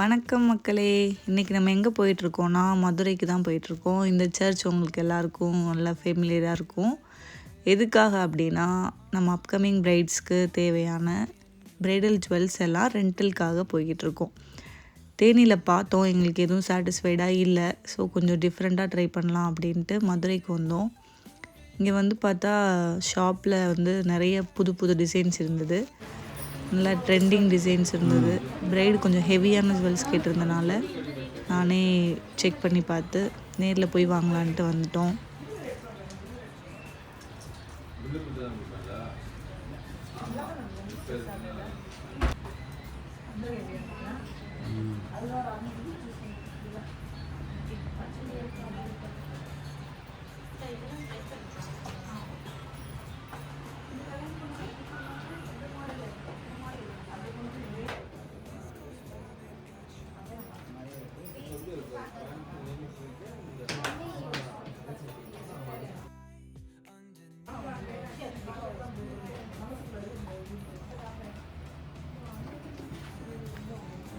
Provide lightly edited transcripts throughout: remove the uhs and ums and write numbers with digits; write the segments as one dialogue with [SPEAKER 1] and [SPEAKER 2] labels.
[SPEAKER 1] வணக்கம் மக்களே. இன்றைக்கி நம்ம எங்கே போயிட்டுருக்கோன்னா மதுரைக்கு தான் போயிட்டுருக்கோம். இந்த சர்ச் உங்களுக்கு எல்லாருக்கும் நல்லா ஃபெமிலியராக இருக்கும். எதுக்காக அப்படின்னா நம்ம அப்கமிங் பிரைட்ஸ்க்கு தேவையான பிரைடல் ஜுவல்ஸ் எல்லாம் ரெண்டலுக்காக போய்கிட்டுருக்கோம். தேனியில் பார்த்தோம், எங்களுக்கு எதுவும் சாட்டிஸ்ஃபைடாக இல்லை. ஸோ கொஞ்சம் டிஃப்ரெண்ட்டாக ட்ரை பண்ணலாம் அப்படின்ட்டு மதுரைக்கு வந்தோம். இங்கே வந்து பார்த்தா ஷாப்பில் வந்து நிறைய புது புது டிசைன்ஸ் இருந்தது. நல்லா ட்ரெண்டிங் டிசைன்ஸ் இருந்தது. பிரைடு கொஞ்சம் ஹெவியான ஜுவல்ஸ் கேட்டிருந்தனால நானே செக் பண்ணி பார்த்து நேரில் போய் வாங்கலான்ட்டு வந்துட்டோம்.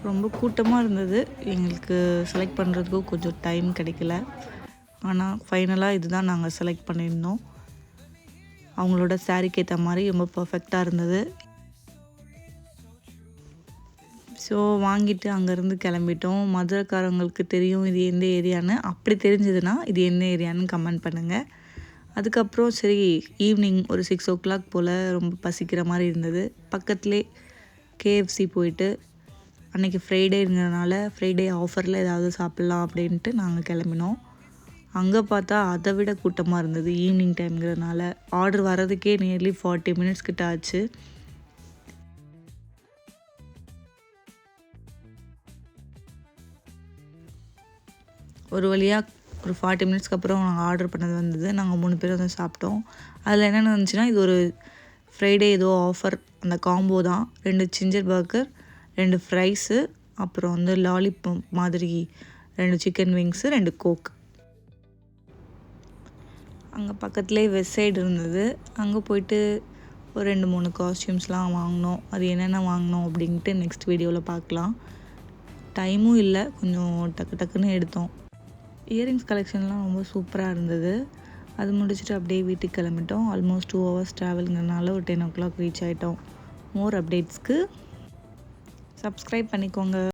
[SPEAKER 1] ரொம்ப கூட்டமாக இருந்தது. எங்களுக்கு செலக்ட் பண்ணுறதுக்கும் கொஞ்சம் டைம் கிடைக்கல. ஆனால் ஃபைனலாக இதுதான் நாங்கள் செலக்ட் பண்ணியிருந்தோம். அவங்களோட சாரீக்கு ஏற்ற மாதிரி ரொம்ப பர்ஃபெக்டாக இருந்தது. ஸோ வாங்கிட்டு அங்கேருந்து கிளம்பிட்டோம். மதுரைக்காரங்களுக்கு தெரியும் இது எந்த ஏரியான்னு. அப்படி தெரிஞ்சதுன்னா இது எந்த ஏரியான்னு கமெண்ட் பண்ணுங்கள். அதுக்கப்புறம் சரி, ஈவினிங் ஒரு 6 o'clock போல் ரொம்ப பசிக்கிற மாதிரி இருந்தது. பக்கத்துலேயே KFC போயிட்டு, அன்றைக்கி ஃப்ரைடேங்கிறதுனால ஃப்ரைடே ஆஃபரில் ஏதாவது சாப்பிட்லாம் அப்படின்ட்டு நாங்கள் கிளம்பினோம். அங்கே பார்த்தா அதை விட கூட்டமாக இருந்தது. ஈவினிங் டைம்ங்கிறதுனால ஆர்டர் வர்றதுக்கே நியர்லி 40 minutes கிட்ட ஆச்சு. ஒரு வழியாக ஒரு 40 minutesக்கு அப்புறம் நாங்கள் ஆர்டர் பண்ணது வந்தது. நாங்கள் 3 பேர் வந்து சாப்பிட்டோம். அதில் என்னென்ன இருந்துச்சுன்னா, இது ஒரு ஃப்ரைடே ஏதோ ஆஃபர், அந்த காம்போ தான். 2 ஜிஞ்சர் பர்கர், 2 ஃப்ரைஸு, அப்புறம் வந்து லாலிபாப் மாதிரி 2 சிக்கன் விங்ஸு, 2 கோக். அங்கே பக்கத்துலேயே வெஸ்ட் சைடு இருந்தது. அங்கே போயிட்டு ஒரு 2-3 காஸ்டியூம்ஸ்லாம் வாங்கினோம். அது என்னென்ன வாங்கினோம் அப்படின்ட்டு நெக்ஸ்ட் வீடியோவில் பார்க்கலாம். டைமும் இல்லை, கொஞ்சம் டக்கு டக்குன்னு எடுத்தோம். இயரிங்ஸ் கலெக்ஷன்லாம் ரொம்ப சூப்பராக இருந்தது. அது முடிச்சுட்டு அப்படியே வீட்டுக்கு கிளம்பிட்டோம். ஆல்மோஸ்ட் 2 hours ட்ராவலுங்கிறனால ஒரு 10 o'clock ரீச் ஆகிட்டோம். மோர் அப்டேட்ஸ்க்கு சப்ஸ்கிரைப் பண்ணிக்கோங்க.